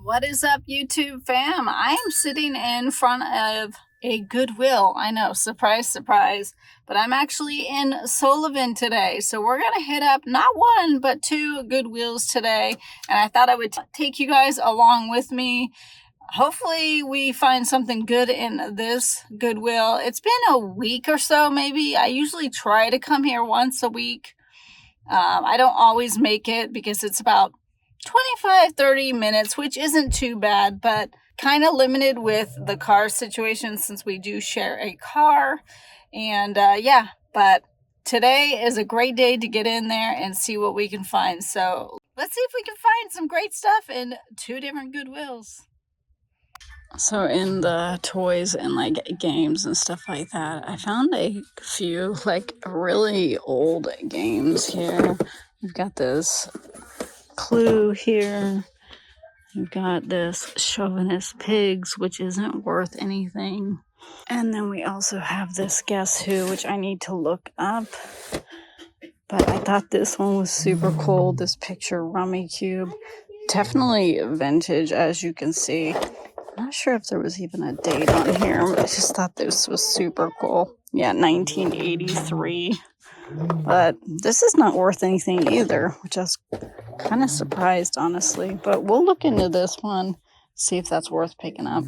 What is up, YouTube fam? I am sitting in front of a Goodwill. I know, surprise, surprise. But I'm actually in Sullivan today. So we're going to hit up not one, but two Goodwills today. And I thought I would take you guys along with me. Hopefully we find something good in this Goodwill. It's been a week or so, maybe. I usually try to come here once a week. I don't always make it because it's about 25-30 minutes, which isn't too bad, but kind of limited with the car situation since we do share a car. And yeah, but today is a great day to get in there and see what we can find. So let's see if we can find some great stuff in two different Goodwills. So in the toys and like games and stuff like that, I found a few like really old games here. We've got this Clue here. We've got this Chauvinist Pigs, which isn't worth anything. And then we also have this Guess Who, which I need to look up. But I thought this one was super cool. This picture Rummy Cube. Definitely vintage, as you can see. I'm not sure if there was even a date on here, but I just thought this was super cool. Yeah, 1983. But this is not worth anything either, which I was kind of surprised, honestly. But we'll look into this one, see if that's worth picking up.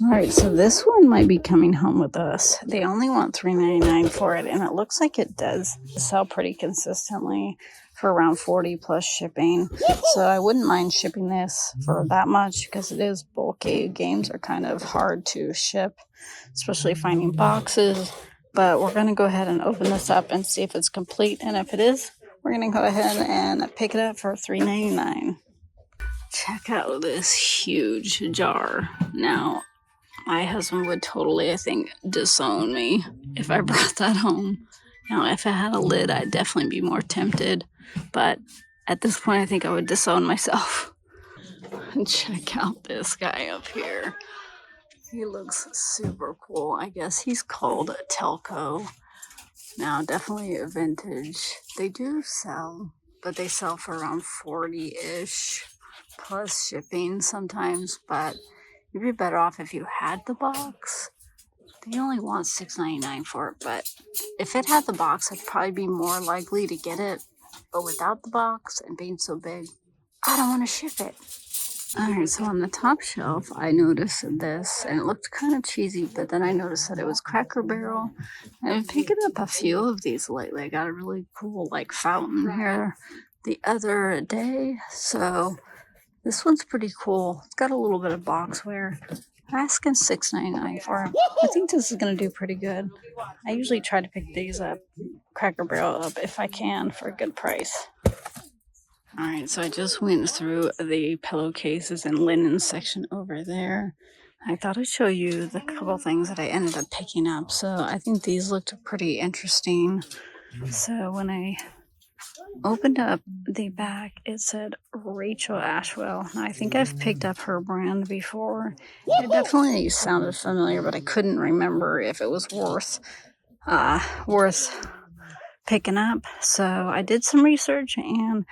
All right, so this one might be coming home with us. They only want $3.99 for it, and it looks like it does sell pretty consistently for around $40 plus shipping. So I wouldn't mind shipping this for that much because it is bulky. Games are kind of hard to ship, especially finding boxes. But we're going to go ahead and open this up and see if it's complete. And if it is, we're going to go ahead and pick it up for $3.99. Check out this huge jar. Now, my husband would totally, I think, disown me if I brought that home. Now, if it had a lid, I'd definitely be more tempted. But at this point, I think I would disown myself. Check out this guy up here. He looks super cool. I guess he's called Telco. Now, definitely a vintage. They do sell, but they sell for around 40-ish plus shipping sometimes. But you'd be better off if you had the box. They only want $6.99 for it, but if it had the box, I'd probably be more likely to get it. But without the box and being so big, I don't want to ship it. Alright, so on the top shelf, I noticed this, and it looked kind of cheesy, but then I noticed that it was Cracker Barrel. I've been picking up a few of these lately. I got a really cool, like, fountain here the other day, so this one's pretty cool. It's got a little bit of boxware. I'm asking $6.99 for it. I think this is going to do pretty good. I usually try to pick these up, Cracker Barrel up, if I can, for a good price. Alright, so I just went through the pillowcases and linen section over there. I thought I'd show you the couple things that I ended up picking up. So I think these looked pretty interesting. So when I opened up the back, it said Rachel Ashwell. Now, I think I've picked up her brand before. It definitely sounded familiar, but I couldn't remember if it was worth picking up. So I did some research, and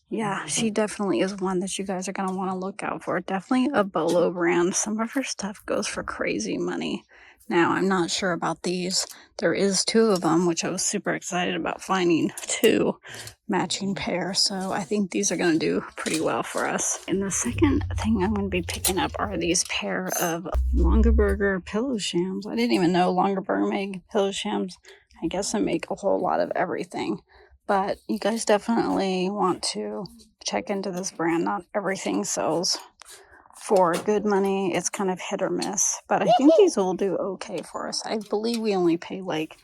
yeah, she definitely is one that you guys are going to want to look out for. Definitely a Bolo brand. Some of her stuff goes for crazy money. Now, I'm not sure about these. There is two of them, which I was super excited about finding two matching pairs. So I think these are going to do pretty well for us. And the second thing I'm going to be picking up are these pair of Longaberger pillow shams. I didn't even know Longaberger made pillow shams. I guess I make a whole lot of everything. But you guys definitely want to check into this brand. Not everything sells for good money. It's kind of hit or miss. But I think these will do okay for us. I believe we only pay like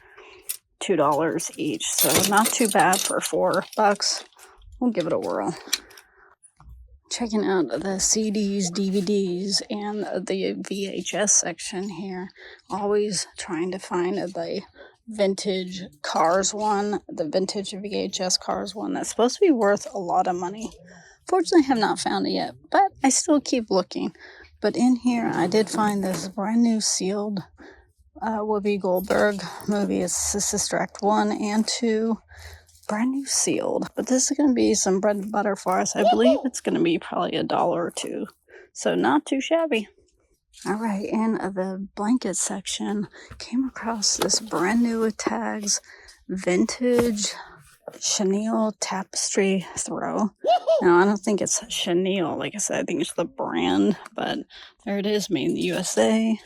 $2 each. So not too bad for $4. We'll give it a whirl. Checking out the CDs, DVDs, and the VHS section here. Always trying to find the vintage Cars one, the vintage VHS Cars one that's supposed to be worth a lot of money. Fortunately, I have not found it yet, but I still keep looking. But in here, I did find this brand new sealed Whoopi Goldberg movie. It's Sister Act 1 and 2. Brand new sealed. But this is going to be some bread and butter for us. I believe it's going to be probably $1 or $2 So not too shabby. All right, in the blanket section, came across this brand new with tags, vintage chenille tapestry throw. Now, I don't think it's chenille. Like I said, I think it's the brand, but there it is, made in the USA.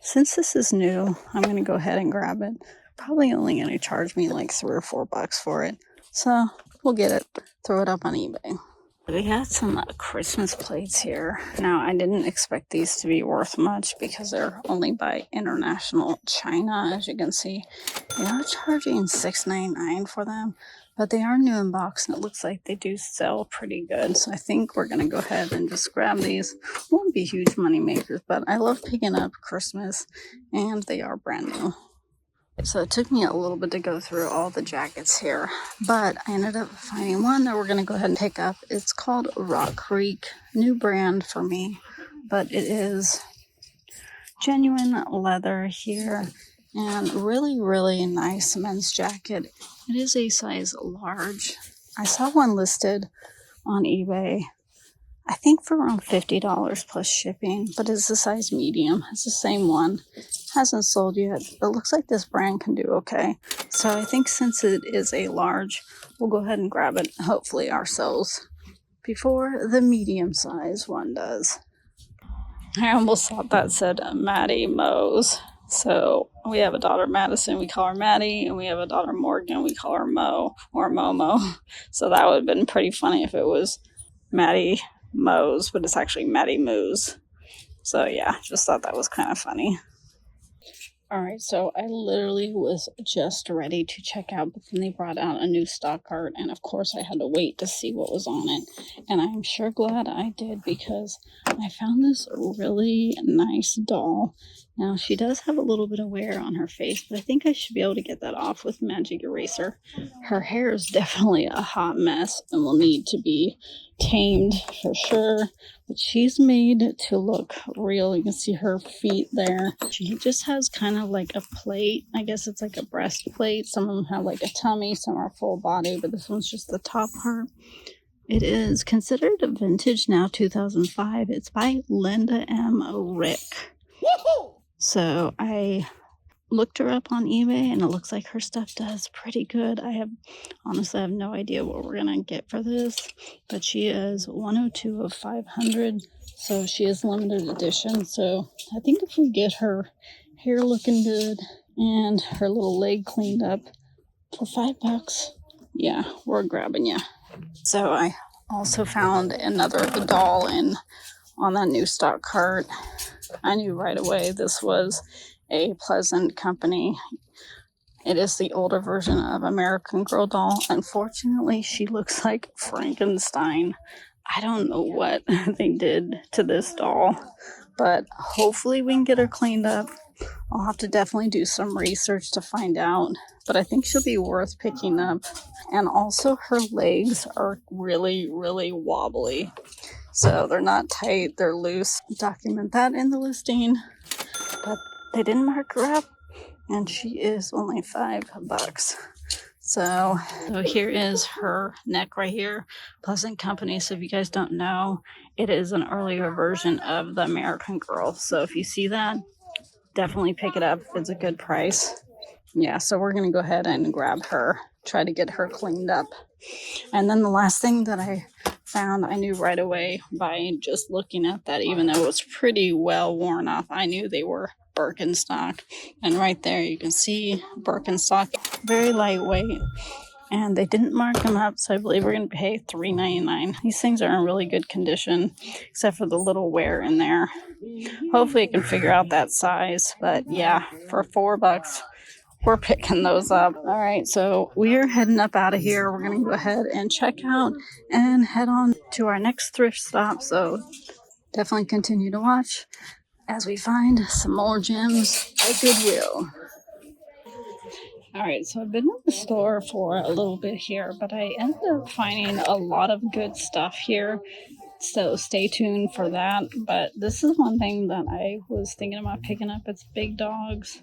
Since this is new, I'm going to go ahead and grab it. Probably only going to charge me like $3 or $4 for it. So we'll get it, throw it up on eBay. We got some Christmas plates here. Now, I didn't expect these to be worth much because they're only by international China, as you can see. They are charging $6.99 for them, but they are new in box, and it looks like they do sell pretty good. So I think we're going to go ahead and just grab these. Won't be huge money makers, but I love picking up Christmas, and they are brand new. So it took me a little bit to go through all the jackets here, but I ended up finding one that we're going to go ahead and pick up. It's called Rock Creek, new brand for me, but it is genuine leather here and really, really nice men's jacket. It is a size large. I saw one listed on eBay, I think for around $50 plus shipping, but it's a size medium. It's the same one. Hasn't sold yet. It looks like this brand can do okay. So I think since it is a large, we'll go ahead and grab it, hopefully ourselves, before the medium size one does. I almost thought that said Maddie Mose. So we have a daughter, Madison, we call her Maddie, and we have a daughter, Morgan, we call her Mo, or Momo. So that would have been pretty funny if it was Maddie Mose, but it's actually Maddie Moose. So yeah, just thought that was kind of funny. Alright, so I literally was just ready to check out, but then they brought out a new stock cart, and of course I had to wait to see what was on it. And I'm sure glad I did, because I found this really nice doll. Now, she does have a little bit of wear on her face, but I think I should be able to get that off with magic eraser. Her hair is definitely a hot mess and will need to be tamed for sure, but she's made to look real. You can see her feet there. She just has kind of like a plate. I guess it's like a breastplate. Some of them have like a tummy, some are full body, but this one's just the top part. It is considered a vintage now, 2005. It's by Linda M. Rick. So I looked her up on eBay, and it looks like her stuff does pretty good. Honestly, I have no idea what we're gonna get for this, but she is 102 of 500, so she is limited edition. So I think if we get her hair looking good and her little leg cleaned up for $5, yeah, we're grabbing you. So I also found another doll on that new stock cart. I knew right away this was a Pleasant company. It is the older version of American Girl doll. Unfortunately, she looks like Frankenstein. I don't know what they did to this doll, but hopefully we can get her cleaned up. I'll have to definitely do some research to find out, but I think she'll be worth picking up. And also her legs are really, really wobbly. So they're not tight, they're loose. Document that in the listing, but they didn't mark her up, and she is only $5. So here is her neck right here, Pleasant Company. So if you guys don't know, it is an earlier version of the American Girl. So if you see that, definitely pick it up. It's a good price. Yeah, so we're going to go ahead and grab her, try to get her cleaned up. And then the last thing that I found, I knew right away by just looking at that, even though it was pretty well worn off, I knew they were Birkenstock. And right there you can see Birkenstock, very lightweight, and they didn't mark them up, so I believe we're going to pay $3.99. These things are in really good condition, except for the little wear in there. Hopefully I can figure out that size, but yeah, for $4 we're picking those up. All right, so we're heading up out of here. We're going to go ahead and check out and head on to our next thrift stop. So definitely continue to watch as we find some more gems at Goodwill. All right, so I've been in the store for a little bit here, but I ended up finding a lot of good stuff here. So stay tuned for that. But this is one thing that I was thinking about picking up. It's Big Dogs.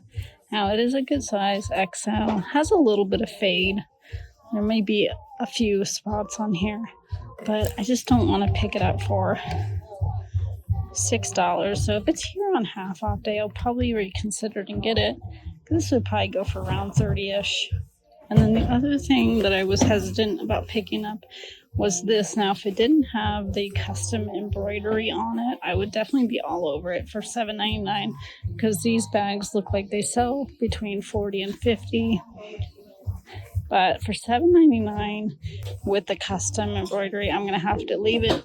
Now, it is a good size XL. Has a little bit of fade. There may be a few spots on here, but I just don't want to pick it up for $6. So if it's here on half off day, I'll probably reconsider and get it. This would probably go for around 30-ish. And then the other thing that I was hesitant about picking up was this. Now, if it didn't have the custom embroidery on it, I would definitely be all over it for $7.99 because these bags look like they sell between $40 and $50. But for $7.99 with the custom embroidery, I'm going to have to leave it.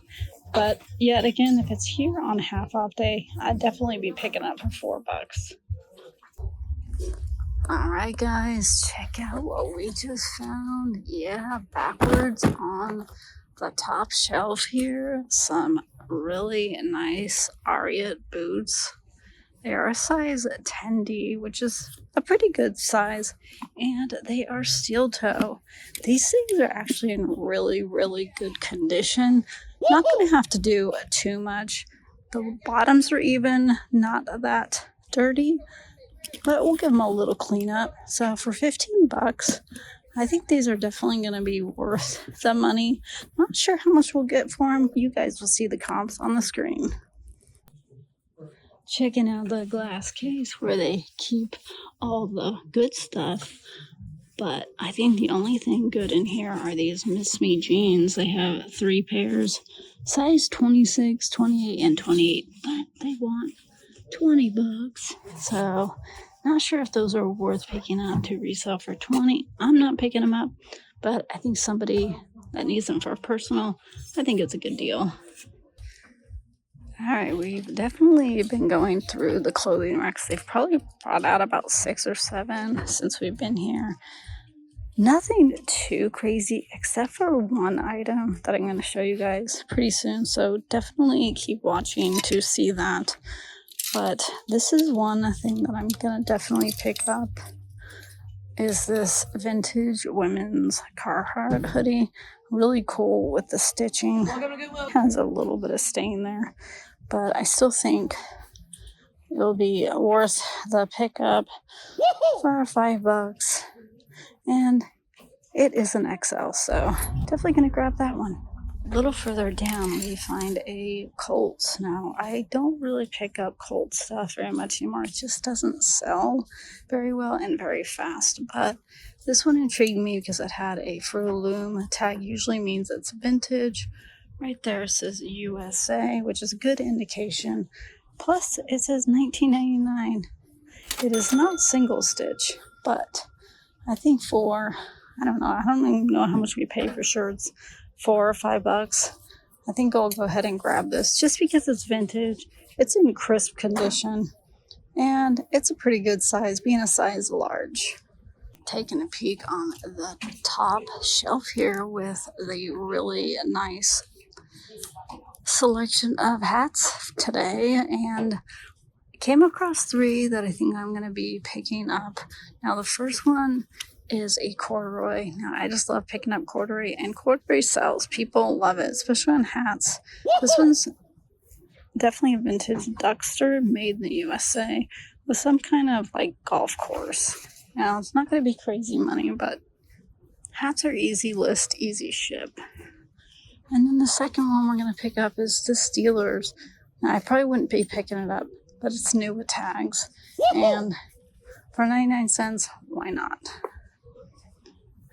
But yet again, if it's here on half off day, I'd definitely be picking up for $4. Alright guys, check out what we just found. Yeah, backwards on the top shelf here, some really nice Ariat boots. They are a size 10D, which is a pretty good size, and they are steel toe. These things are actually in really, really good condition. Not going to have to do too much. The bottoms are even, not that dirty, but we'll give them a little cleanup. So for $15, I think these are definitely going to be worth the money. Not sure how much we'll get for them. You guys will see the comps on the screen. Checking out the glass case where they keep all the good stuff. But I think the only thing good in here are these Miss Me jeans. They have 3 pairs, size 26, 28, and 28. But they want $20. So not sure if those are worth picking up to resell for $20. I'm not picking them up, but I think somebody that needs them for personal, I think it's a good deal. All right, we've definitely been going through the clothing racks. They've probably brought out about 6 or 7 since we've been here. Nothing too crazy except for one item that I'm going to show you guys pretty soon. So definitely keep watching to see that. But this is one thing that I'm going to definitely pick up is this vintage women's Carhartt hoodie. Really cool with the stitching. Has a little bit of stain there. But I still think it'll be worth the pickup for $5. And it is an XL, so definitely going to grab that one. A little further down, we find a Colt. Now, I don't really pick up Colt stuff very much anymore. It just doesn't sell very well and very fast. But this one intrigued me because it had a Fruit tag. Usually means it's vintage. Right there it says USA, which is a good indication. Plus, it says $19.99. It is not single stitch, but I think I don't even know how much we pay for shirts. $4 or $5. I think I'll go ahead and grab this just because it's vintage. It's in crisp condition, and it's a pretty good size, being a size large. Taking a peek on the top shelf here with the really nice selection of hats today, and came across 3 that I think I'm going to be picking up. Now the first one is a corduroy. Now I just love picking up corduroy, and corduroy sells. People love it, especially on hats. This one's definitely a vintage duckster made in the USA with some kind of like golf course. Now it's not going to be crazy money, but hats are easy list, easy ship. And then the second one we're going to pick up is the Steelers. Now, I probably wouldn't be picking it up, but it's new with tags. And for 99 cents, why not?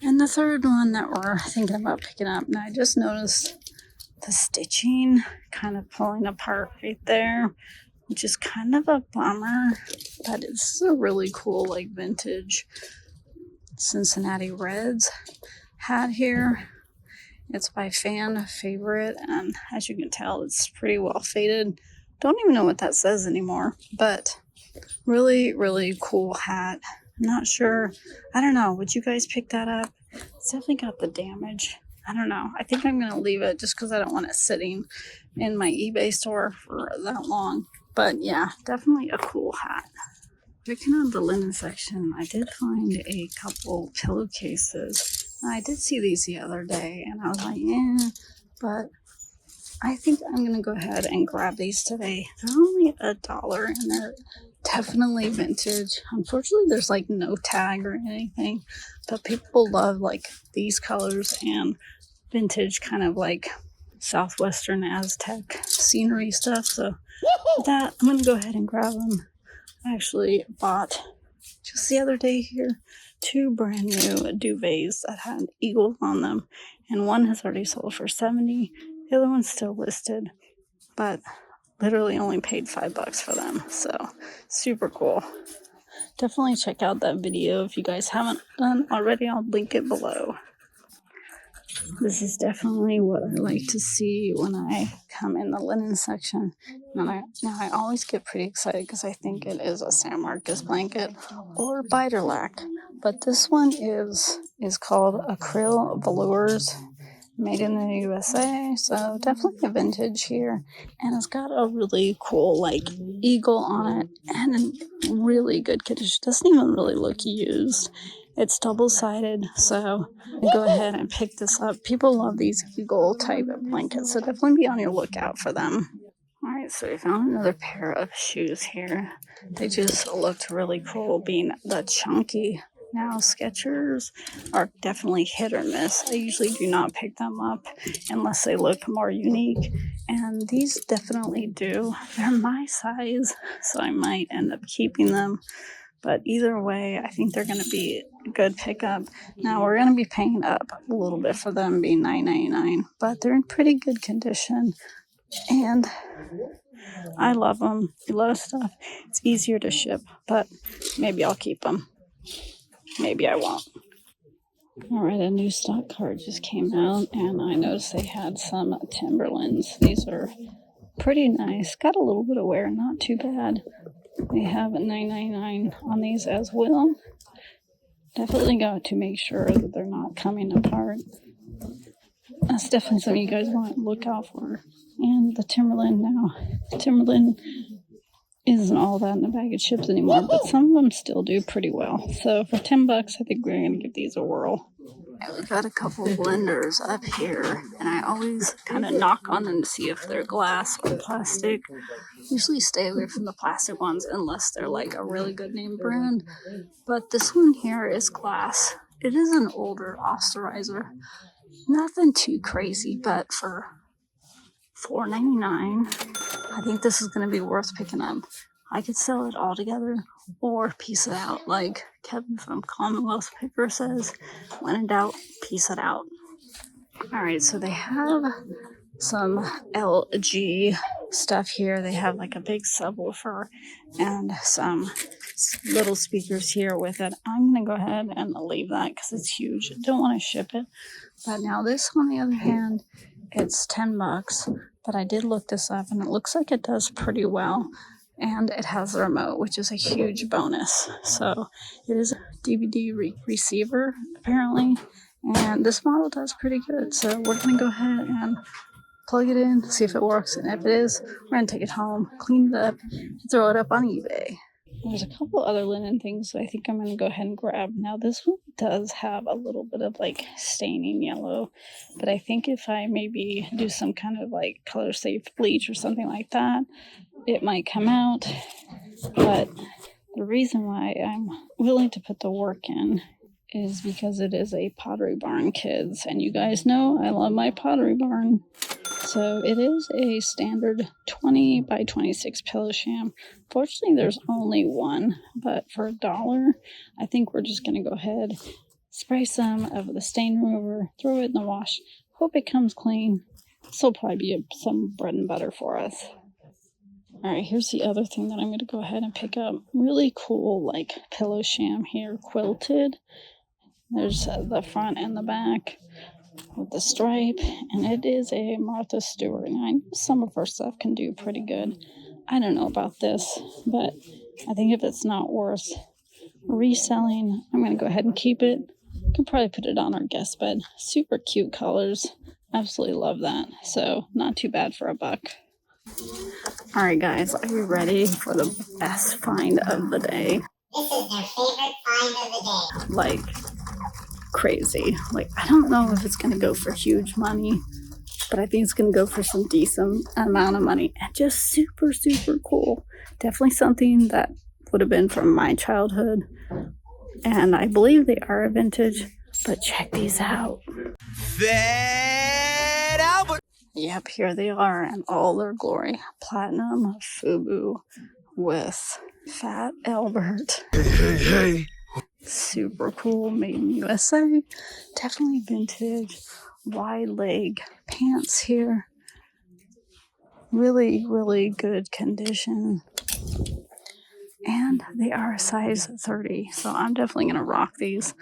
And the third one that we're thinking about picking up, now I just noticed the stitching kind of pulling apart right there, which is kind of a bummer. But this is a really cool, like, vintage Cincinnati Reds hat here. It's by fan favorite, and as you can tell, it's pretty well faded. Don't even know what that says anymore, but really, really cool hat. Not sure. I don't know. Would you guys pick that up? It's definitely got the damage. I don't know. I think I'm going to leave it just because I don't want it sitting in my eBay store for that long. But yeah, definitely a cool hat. Checking out the linen section, I did find a couple pillowcases. I did see these the other day, and I was like, but I think I'm going to go ahead and grab these today. They're only $1, and they're definitely vintage. Unfortunately, there's like no tag or anything, but people love like these colors and vintage kind of like Southwestern Aztec scenery stuff. So with that, I'm going to go ahead and grab them. I actually bought just the other day here 2 brand new duvets that had eagles on them, and one has already sold for $70. The other one's still listed, but literally only paid $5 for them. So super cool. Definitely check out that video if you guys haven't done already. I'll link it below. This is definitely what I like to see when I come in the linen section. Now I always get pretty excited because I think it is a San Marcos blanket or Biderlac. But this one is called Acryl Velours, made in the USA. So definitely a vintage here. And it's got a really cool like eagle on it and a really good condition. Doesn't even really look used. It's double-sided, so go ahead and pick this up. People love these eagle type of blankets, so definitely be on your lookout for them. Alright, so we found another pair of shoes here. They just looked really cool, being the chunky. Now, Skechers are definitely hit or miss. I usually do not pick them up unless they look more unique, and these definitely do. They're my size, so I might end up keeping them. But either way, I think they're going to be a good pickup. Now, we're going to be paying up a little bit for them, being $9.99. But they're in pretty good condition. And I love them. I love stuff. It's easier to ship. But maybe I'll keep them. Maybe I won't. Alright, a new stock card just came out. And I noticed they had some Timberlands. These are pretty nice. Got a little bit of wear. Not too bad. They have $9.99 on these as well. Definitely got to make sure that they're not coming apart. That's definitely something you guys want to look out for. And the Timberland now. Timberland isn't all that in the bag of chips anymore, but some of them still do pretty well. So for $10, I think we're going to give these a whirl. We've got a couple blenders up here, and I always kind of knock on them to see if they're glass or plastic. Usually stay away from the plastic ones unless they're like a really good name brand. But this one here is glass. It is an older Osterizer. Nothing too crazy, but for $4.99, I think this is going to be worth picking up. I could sell it all together or piece it out, like Kevin from Commonwealth Picker says, when in doubt, piece it out. Alright, so they have some LG stuff here. They have like a big subwoofer and some little speakers here with it. I'm going to go ahead and leave that because it's huge. I don't want to ship it. But now this, on the other hand, it's $10. But I did look this up and it looks like it does pretty well. And it has a remote, which is a huge bonus. So it is a DVD receiver, apparently. And this model does pretty good. So we're going to go ahead and plug it in, see if it works. And if it is, we're going to take it home, clean it up, and throw it up on eBay. There's a couple other linen things I think I'm going to go ahead and grab. Now, this one does have a little bit of like staining yellow. But I think if I maybe do some kind of like color safe bleach or something like that, it might come out. But the reason why I'm willing to put the work in is because it is a Pottery Barn Kids. And you guys know I love my Pottery Barn. So it is a standard 20 by 26 pillow sham. Fortunately, there's only one. But for $1, I think we're just going to go ahead, spray some of the stain remover, throw it in the wash. Hope it comes clean. This will probably be some bread and butter for us. Alright, here's the other thing that I'm going to go ahead and pick up. Really cool, like, pillow sham here, quilted. There's the front and the back with the stripe, and it is a Martha Stewart. And I know some of her stuff can do pretty good. I don't know about this, but I think if it's not worth reselling, I'm going to go ahead and keep it. Could probably put it on our guest bed. Super cute colors. Absolutely love that. So, not too bad for $1. Alright guys, are you ready for the best find of the day? This is their favorite find of the day. Like, crazy. Like, I don't know if it's going to go for huge money, but I think it's going to go for some decent amount of money. And just super, super cool. Definitely something that would have been from my childhood. And I believe they are a vintage, but check these out. Yep, here they are in all their glory. Platinum FUBU with Fat Albert. Hey. Super cool, made in USA. Definitely vintage, wide leg pants here. Really, really good condition. And they are a size 30, so I'm definitely going to rock these.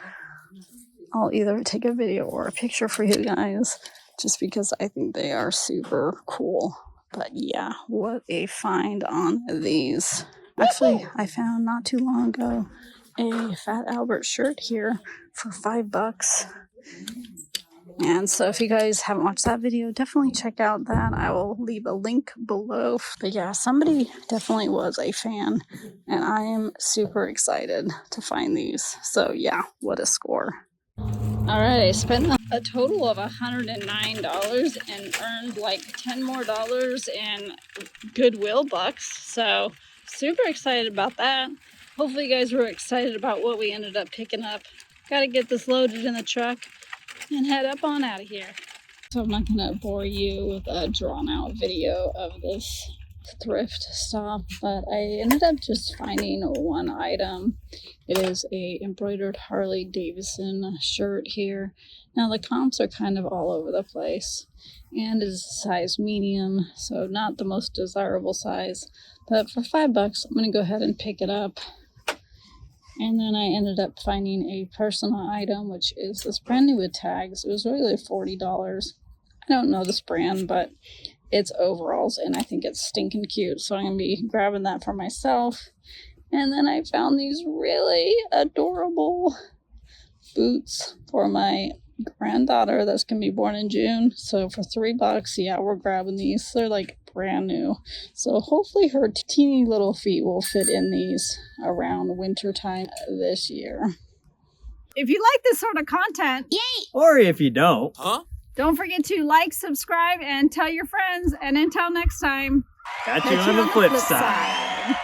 I'll either take a video or a picture for you guys, just because I think they are super cool. But yeah, what a find on these. Actually, I found not too long ago a Fat Albert shirt here for $5. And so if you guys haven't watched that video, definitely check out that. I will leave a link below. But yeah, somebody definitely was a fan, and I am super excited to find these. So yeah, what a score. All right, I spent a total of $109 and earned like $10 more in Goodwill bucks. So super excited about that. Hopefully you guys were excited about what we ended up picking up. Got to get this loaded in the truck and head up on out of here. So I'm not gonna bore you with a drawn out video of this thrift stop, but I ended up just finding one item. It is a embroidered Harley Davidson shirt here. Now the comps are kind of all over the place, and is a size medium, so not the most desirable size, but for $5 I'm gonna go ahead and pick it up. And then I ended up finding a personal item, which is this brand new with tags. It was really $40. I don't know this brand, but it's overalls, and I think it's stinking cute. So I'm going to be grabbing that for myself. And then I found these really adorable boots for my granddaughter that's going to be born in June. So for $3, yeah, we're grabbing these. They're like brand new. So hopefully her teeny little feet will fit in these around winter time this year. If you like this sort of content, Yay! Or if you don't, don't forget to like, subscribe, and tell your friends. And until next time, catch you on the flip side.